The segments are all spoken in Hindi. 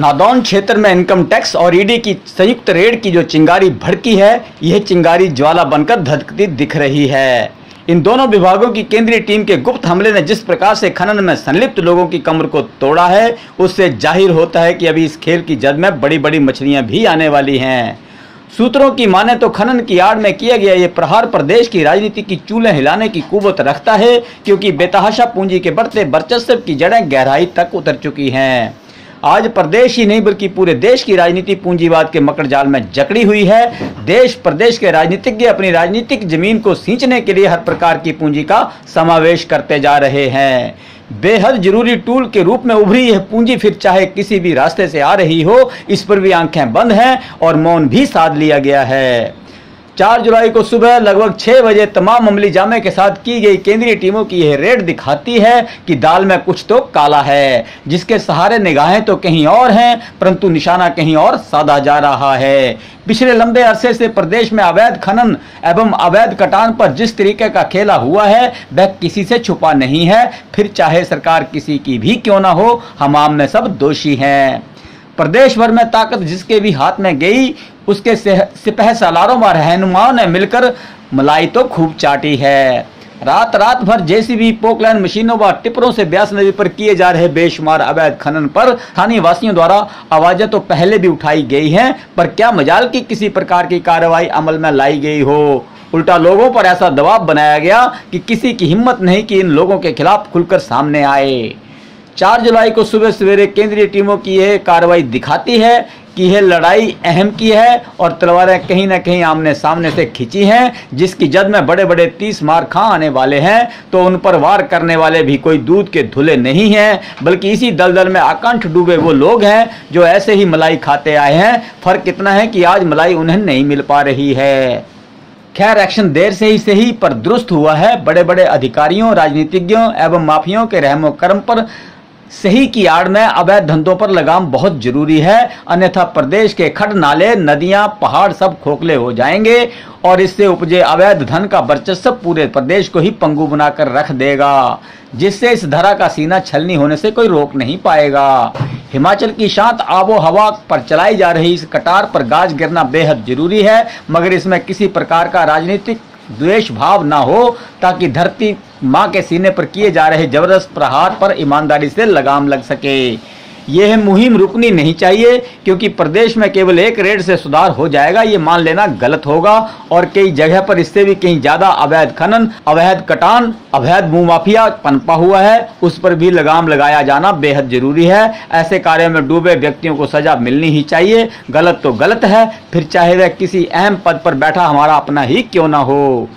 नादौन क्षेत्र में इनकम टैक्स और ईडी की संयुक्त रेड की जो चिंगारी भड़की है, यह चिंगारी ज्वाला बनकर धधकती दिख रही है। इन दोनों विभागों की केंद्रीय टीम के गुप्त हमले ने जिस प्रकार से खनन में संलिप्त लोगों की कमर को तोड़ा है, उससे जाहिर होता है कि अभी इस खेल की जद में बड़ी बड़ी मछलियां भी आने वाली हैं। सूत्रों की माने तो खनन की आड़ में किया गया ये प्रहार प्रदेश की राजनीति की चूल्हे हिलाने की कुव्वत रखता है, क्योंकि बेतहाशा पूंजी के बढ़ते वर्चस्व की जड़ें गहराई तक उतर चुकी हैं। आज प्रदेश ही नहीं बल्कि पूरे देश की राजनीति पूंजीवाद के मकड़ जाल में जकड़ी हुई है। देश प्रदेश के राजनीतिज्ञ अपनी राजनीतिक जमीन को सींचने के लिए हर प्रकार की पूंजी का समावेश करते जा रहे हैं। बेहद जरूरी टूल के रूप में उभरी यह पूंजी फिर चाहे किसी भी रास्ते से आ रही हो, इस पर भी आंखें बंद हैं और मौन भी साध लिया गया है। 4 जुलाई को सुबह लगभग 6 बजे तमाम अमली जामे के साथ की गई केंद्रीय टीमों की यह रेड दिखाती है कि दाल में कुछ तो काला है, जिसके सहारे निगाहें तो कहीं और हैं, परंतु निशाना कहीं और साधा जा रहा है। पिछले लंबे अरसे से प्रदेश में अवैध खनन एवं अवैध कटान पर जिस तरीके का खेला हुआ है, वह किसी से छुपा नहीं है। फिर चाहे सरकार किसी की भी क्यों ना हो, हम आम में सब दोषी हैं। प्रदेश भर में ताकत जिसके भी हाथ में गई, उसके सिपह सालारों व रहनुमाओं ने मिलकर मलाई तो खूब चाटी है। रात भर जेसीबी, पोकलैंड मशीनों व टिपरों से ब्यास नदी पर किए जा रहे बेशुमार अवैध खनन पर स्थानीय वासियों द्वारा आवाजें तो पहले भी उठाई गई हैं, पर क्या मजाल की किसी प्रकार की कार्रवाई अमल में लाई गई हो। उल्टा लोगों पर ऐसा दबाव बनाया गया कि किसी की हिम्मत नहीं कि इन लोगों के खिलाफ खुलकर सामने आए। 4 जुलाई को सुबह सवेरे केंद्रीय टीमों की यह कार्रवाई दिखाती है कि यह लड़ाई अहम की है और तलवारें कहीं न कहीं आमने सामने से खिंची हैं, जिसकी जद में बड़े बड़े 30 मार खा आने वाले हैं। तो उन पर वार करने वाले भी कोई दूध के धुले नहीं हैं, बल्कि इसी दलदल में आकंठ डूबे वो लोग हैं जो ऐसे ही मलाई खाते आए हैं। फर्क इतना है कि आज मलाई उन्हें नहीं मिल पा रही है। खैर, एक्शन देर से ही सही पर दुरुस्त हुआ है। बड़े बड़े अधिकारियों, राजनीतिज्ञों एवं माफियों के रहमो कर्म पर सही की आड़ में अवैध धंधों पर लगाम बहुत जरूरी है, अन्यथा प्रदेश के खड, नाले, नदियां, पहाड़ सब खोखले हो जाएंगे और इससे उपजे अवैध धन का वर्चस्व पूरे प्रदेश को ही पंगु बनाकर रख देगा, जिससे इस धरा का सीना छलनी होने से कोई रोक नहीं पाएगा। हिमाचल की शांत आबो हवा पर चलाई जा रही इस कटार पर गाज गिरना बेहद जरूरी है, मगर इसमें किसी प्रकार का राजनीतिक द्वेष भाव ना हो, ताकि धरती माँ के सीने पर किए जा रहे जबरदस्त प्रहार पर ईमानदारी से लगाम लग सके। यह मुहिम रुकनी नहीं चाहिए, क्योंकि प्रदेश में केवल एक रेड से सुधार हो जाएगा ये मान लेना गलत होगा और कई जगह पर इससे भी कहीं ज्यादा अवैध खनन, अवैध कटान, अवैध भूमाफिया पनपा हुआ है, उस पर भी लगाम लगाया जाना बेहद जरूरी है। ऐसे कार्यों में डूबे व्यक्तियों को सजा मिलनी ही चाहिए। गलत तो गलत है, फिर चाहे वह किसी अहम पद पर बैठा हमारा अपना ही क्यों ना हो।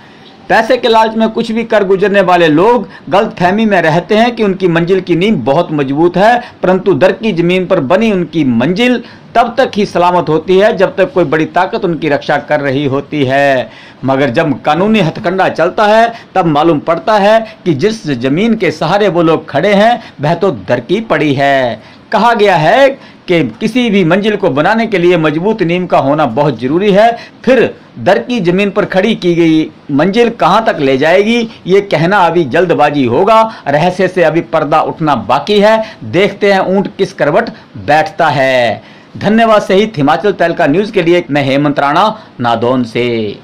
पैसे के लालच में कुछ भी कर गुजरने वाले लोग गलतफहमी में रहते हैं कि उनकी मंजिल की नींव बहुत मजबूत है, परंतु दर की जमीन पर बनी उनकी मंजिल तब तक ही सलामत होती है जब तक कोई बड़ी ताकत उनकी रक्षा कर रही होती है। मगर जब कानूनी हथकंडा चलता है तब मालूम पड़ता है कि जिस जमीन के सहारे वो लोग खड़े हैं वह तो दर की पड़ी है। कहा गया है कि किसी भी मंजिल को बनाने के लिए मजबूत नींव का होना बहुत जरूरी है। फिर दर की जमीन पर खड़ी की गई मंजिल कहां तक ले जाएगी ये कहना अभी जल्दबाजी होगा। रहस्य से अभी पर्दा उठना बाकी है। देखते हैं ऊंट किस करवट बैठता है। धन्यवाद सहित हिमाचल तहलका न्यूज के लिए मैं हेमंत राणा, नादौन से।